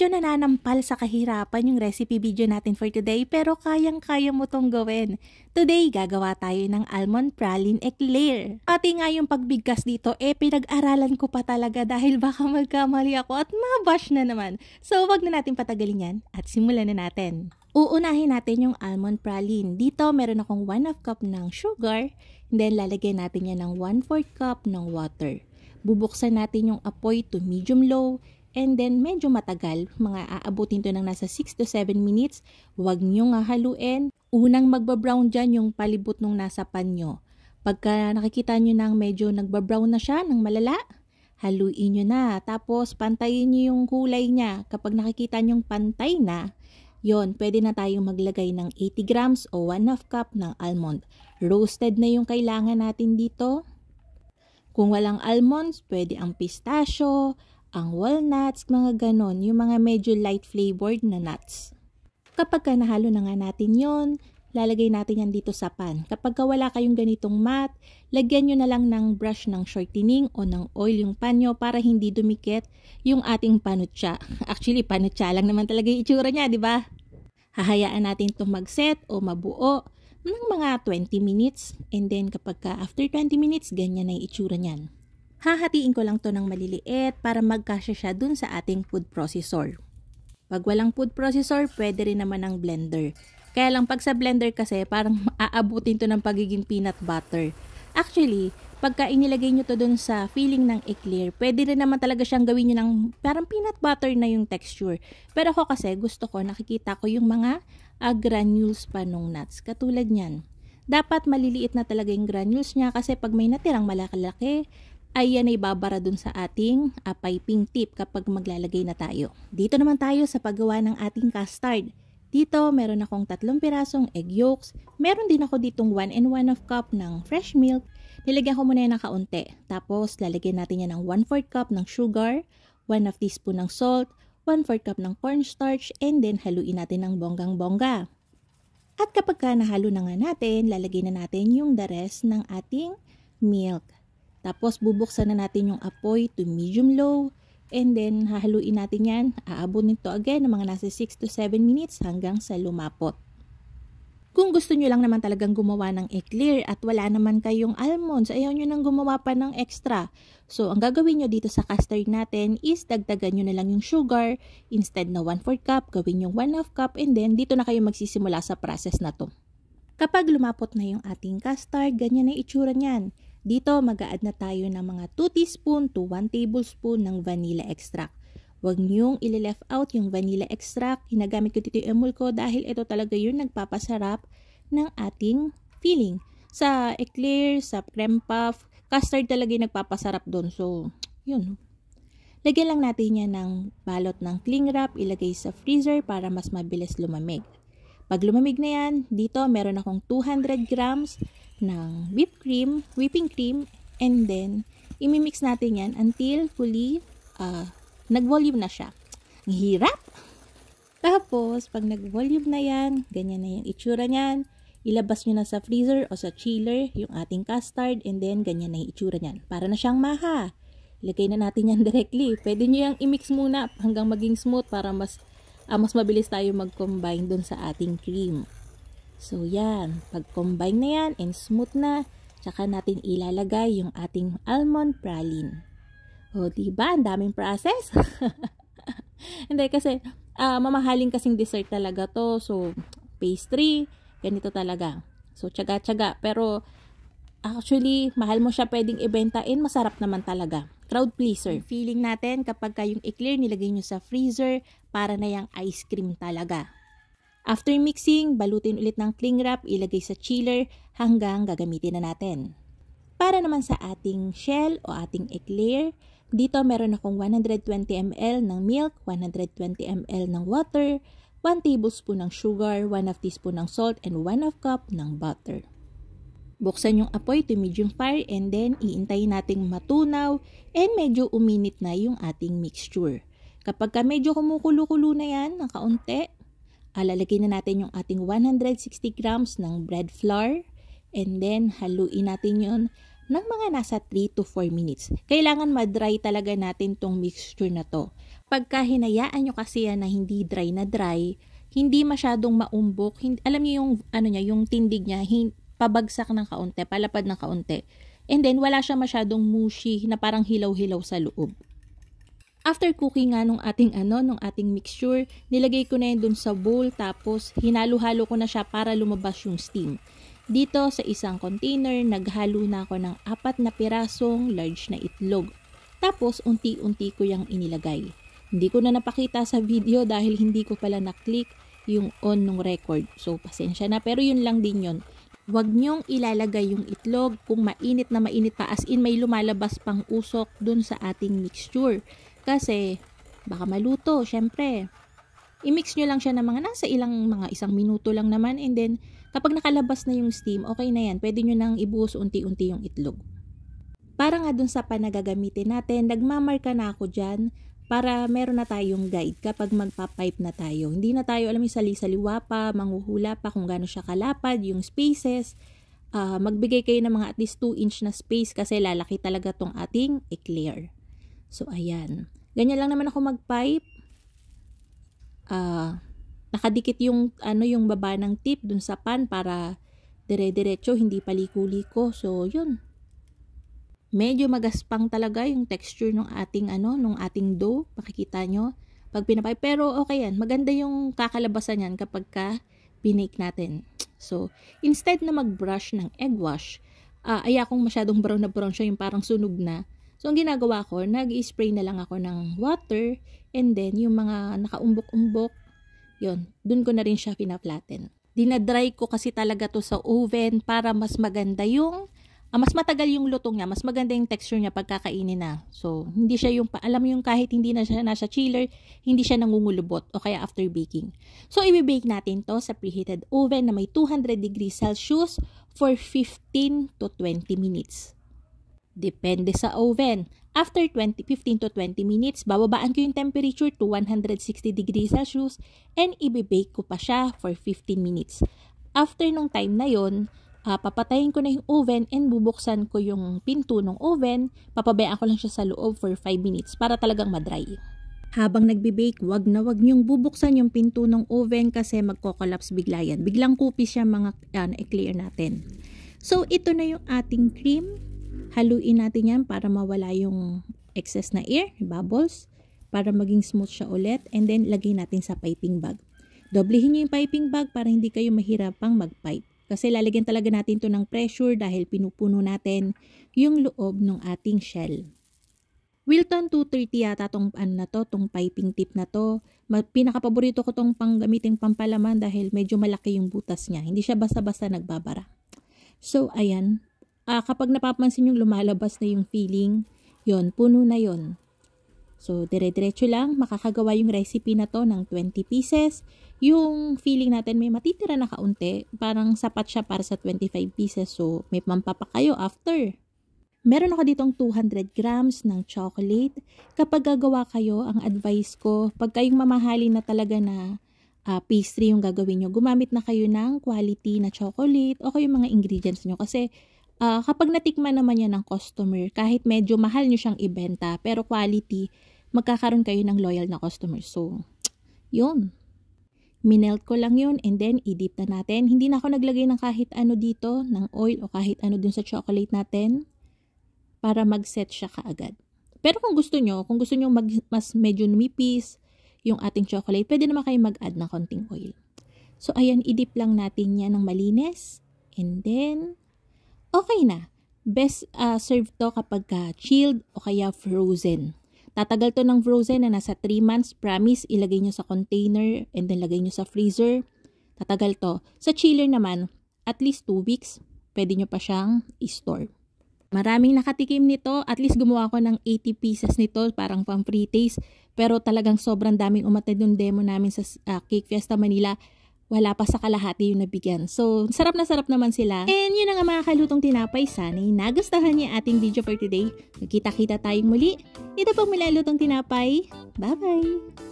Medyo nananampal sa kahirapan yung recipe video natin for today pero kayang-kaya mo tong gawin. Today, gagawa tayo ng almond praline eclair. Pati nga yung pagbigkas dito, pinag-aralan ko pa talaga dahil baka magkamali ako at mabash na naman. So, wag na natin patagalin yan at simulan na natin. Uunahin natin yung almond praline. Dito, meron akong 1/2 cup ng sugar. Then, lalagyan natin yan ng 1/4 cup ng water. Bubuksan natin yung apoy to medium-low. And then, medyo matagal, mga aabutin to ng nasa 6 to 7 minutes. Huwag nyo nga haluin. Unang magbabrown dyan yung palibot nung nasa pan nyo. Pagka nakikita nyo nang medyo nagbabrown na siya ng malala, haluin nyo na. Tapos, pantayin nyo yung kulay niya. Kapag nakikita nyo pantay na, yon, pwede na tayong maglagay ng 80 grams o 1/2 cup ng almond. Roasted na yung kailangan natin dito. Kung walang almonds, pwede ang pistachio, ang walnuts, mga ganon, yung mga medyo light flavored na nuts. Kapag nahalo na nga natin yon, lalagay natin yan dito sa pan. Kapag wala kayong ganitong mat, lagyan nyo na lang ng brush ng shortening o ng oil yung pan nyo para hindi dumikit yung ating panutsa. Actually, panutsa lang naman talaga yung itsura niya, di ba? Hahayaan natin itong mag-set o mabuo ng mga 20 minutes. And then kapag after 20 minutes, ganyan na yung itsura niyan. Hahatiin ko lang to ng maliliit para magkasya siya dun sa ating food processor. Pag walang food processor, pwede rin naman ng blender. Kaya lang pag sa blender kasi, parang aabutin to ng pagiging peanut butter. Actually, pagka inilagay nyo to dun sa filling ng eclair, pwede rin naman talaga siyang gawin nyo ng parang peanut butter na yung texture. Pero ako kasi gusto ko, nakikita ko yung mga granules pa nung nuts. Katulad nyan. Dapat maliliit na talaga yung granules niya kasi pag may natirang malaki-laki, ay yan ay babara dun sa ating piping tip kapag maglalagay na tayo. Dito naman tayo sa paggawa ng ating custard. Dito, meron akong 3 pirasong egg yolks. Meron din ako ditong 1 1/2 cup ng fresh milk. Nilagyan ko muna yan ng kaunti. Tapos, lalagyan natin yan ng 1/4 cup ng sugar, 1/2 teaspoon ng salt, 1/4 cup ng cornstarch, and then haluin natin ng bonggang-bongga. At kapag nahalo na nga natin, lalagyan na natin yung the rest ng ating milk. Tapos, bubuksan na natin yung apoy to medium-low. And then, hahaluin natin yan. Aabunin to again ng mga nasa 6 to 7 minutes hanggang sa lumapot. Kung gusto nyo lang naman talagang gumawa ng eclair at wala naman kayong almonds, ayaw nyo nang gumawa pa ng extra. So, ang gagawin nyo dito sa custard natin is dagdagan nyo na lang yung sugar. Instead na 1/4 cup, gawin yung 1/2 cup. And then, dito na kayo magsisimula sa process na to. Kapag lumapot na yung ating custard, ganyan na itsura niyan. Dito, mag-a-add na tayo ng mga 2 teaspoon to 1 tablespoon ng vanilla extract. Huwag niyong i-left out yung vanilla extract. Hinagamit ko dito yung emul ko dahil ito talaga yung nagpapasarap ng ating filling. Sa eclair, sa creme puff, custard talaga yung nagpapasarap doon. So, yun. Lagyan lang natin yan ng balot ng cling wrap, ilagay sa freezer para mas mabilis lumamig. Pag lumamig na yan, dito meron akong 200 grams ng whipping cream, and then imimix natin yan until fully nag-volume na siya. Ang hirap! Tapos, pag nag-volume na yan, ganyan na yung itsura niyan. Ilabas nyo na sa freezer o sa chiller yung ating custard, and then ganyan na yung itsura niyan. Para na siyang maha. Ilagay na natin yan directly. Pwede nyo yung i-mix muna hanggang maging smooth para mas mabilis tayo mag-combine dun sa ating cream. So, yan. Pag-combine na yan and smooth na, tsaka natin ilalagay yung ating almond praline. O, diba? Ang daming process. Hindi, kasi mamahaling kasing dessert talaga to. So, pastry, ganito talaga. So, tsaga-tsaga. Pero, actually, mahal mo siya pwedeng ibentahin, masarap naman talaga. Crowd pleaser. Feeling natin kapag yung eclair nilagay nyo sa freezer, para na yung ice cream talaga. After mixing, balutin ulit ng cling wrap, ilagay sa chiller hanggang gagamitin na natin. Para naman sa ating shell o ating eclair, dito meron akong 120 ml ng milk, 120 ml ng water, 1 tablespoon ng sugar, 1/2 teaspoon ng salt, and 1/2 cup ng butter. Buksan yung apoy to medium fire and then iintayin nating matunaw and medyo uminit na yung ating mixture. Kapag medyo kumukulo-kulo na yan ng kaunti, lalagay na natin yung ating 160 grams ng bread flour and then haluin natin yon ng mga nasa 3 to 4 minutes. Kailangan ma-dry talaga natin tong mixture na to Pagka hinayaan nyo kasi yan na hindi dry na dry, hindi masyadong maumbok. Alam niyo yung, yung tindig niya, pabagsak ng kaunti, palapad ng kaunti. And then, wala siya masyadong mushy na parang hilaw-hilaw sa loob. After cooking nga nung ating mixture, nilagay ko na yun dun sa bowl, tapos hinalo-halo ko na siya para lumabas yung steam. Dito sa isang container, naghalo na ako ng 4 na pirasong large na itlog. Tapos, unti-unti ko yung inilagay. Hindi ko na napakita sa video dahil hindi ko pala na-click yung on ng record. So, pasensya na. Pero yun lang din yun. Huwag nyong ilalagay yung itlog kung mainit na mainit pa. As in, may lumalabas pang usok dun sa ating mixture. Kasi, baka maluto, syempre. I-mix nyo lang siya ng mga isang minuto lang naman. And then, kapag nakalabas na yung steam, okay na yan. Pwede nyo nang ibuhos unti-unti yung itlog. Para nga dun sa panagagamitin natin, nagmamarka na ako dyan para meron na tayong guide kapag magpa-pipe na tayo. Hindi na tayo alam yung sali-saliwa pa, manghuhula pa kung gaano siya kalapad, yung spaces. Magbigay kayo ng mga at least 2 inch na space kasi lalaki talaga tong ating eclair. So, ayan. Ganyan lang naman ako mag-pipe. Nakadikit yung, yung baba ng tip dun sa pan para dire-diretso, hindi paliko-liko. So, yun. Medyo magaspang talaga yung texture ng ating, nung ating dough. Makikita nyo pag pinapipe. Pero, okay yan. Maganda yung kakalabasan yan kapag binake natin. So, instead na mag-brush ng egg wash, ayakong masyadong brown na brown siya, yung parang sunog na. So, ang ginagawa ko, nag-spray na lang ako ng water and then yung mga nakaumbok-umbok, yun, dun ko na rin siya pina-flatten. Dinadry ko kasi talaga to sa oven para mas maganda yung, mas matagal yung lutong niya, mas maganda yung texture niya pagkakainin na. So, hindi siya yung, alam mo yung kahit hindi na siya nasa chiller, hindi siya nangungulubot o kaya after baking. So, i-bake natin to sa preheated oven na may 200 degrees Celsius for 15 to 20 minutes. Depende sa oven. After 15 to 20 minutes, bababaan ko yung temperature to 160 degrees Celsius and i-bake ko pa siya for 15 minutes. After nung time na yon, papatayin ko na yung oven and bubuksan ko yung pinto ng oven. Papabayaan ko lang siya sa loob for 5 minutes para talagang madry. Habang nagbe-bake, wag niyong bubuksan yung pinto ng oven kasi magko-collapse bigla yan. Biglang kupis siya mga eclair natin. So, ito na yung ating cream. Haluin natin yan para mawala yung excess na air, bubbles, para maging smooth siya ulit. And then, lagay natin sa piping bag. Doblehin nyo yung piping bag para hindi kayo mahirapang mag-pipe. Kasi lalagyan talaga natin to ng pressure dahil pinupuno natin yung loob ng ating shell. Wilton 230 yata tong tong piping tip na to. Pinakapaborito ko tong panggamiting pampalaman dahil medyo malaki yung butas niya. Hindi siya basta-basta nagbabara. So, ayan. Kapag napapansin yung lumalabas na yung filling, yon, puno na yon. So, dire-diretso lang, makakagawa yung recipe na to ng 20 pieces. Yung filling natin may matitira na kaunti, parang sapat siya para sa 25 pieces. So, may pampapa kayo after. Meron ako ditong 200 grams ng chocolate. Kapag gagawa kayo, ang advice ko, pag kayong mamahalin na talaga na pastry yung gagawin nyo, gumamit na kayo ng quality na chocolate o kayo mga ingredients nyo. Kasi, kapag natikman naman yan ng customer, kahit medyo mahal nyo siyang ibenta, pero quality, magkakaroon kayo ng loyal na customer. So, yun. Minelt ko lang yun and then i-dip na natin. Hindi na ako naglagay ng kahit ano dito, ng oil o kahit ano dun sa chocolate natin para mag-set siya kaagad. Pero kung gusto nyo mas medyo numipis yung ating chocolate, pwede naman kayo mag-add ng konting oil. So, ayan, i-dip lang natin yan ng malinis. And then, okay na. Best serve to kapag chilled o kaya frozen. Tatagal to ng frozen na nasa 3 months. Promise, ilagay nyo sa container and then lagay nyo sa freezer. Tatagal to. Sa chiller naman, at least 2 weeks, pwede nyo pa siyang i-store. Maraming nakatikim nito. At least gumawa ko ng 80 pieces nito, parang pang free taste. Pero talagang sobrang daming umattend yung demo namin sa Cake Fiesta Manila. Wala pa sa kalahati yung nabigyan. So, sarap na sarap naman sila. And yun na nga mga kalutong tinapay. Sana'y nagustuhan niya ating video for today. Magkita-kita tayong muli. Ito pong Milalutong Tinapay. Bye-bye!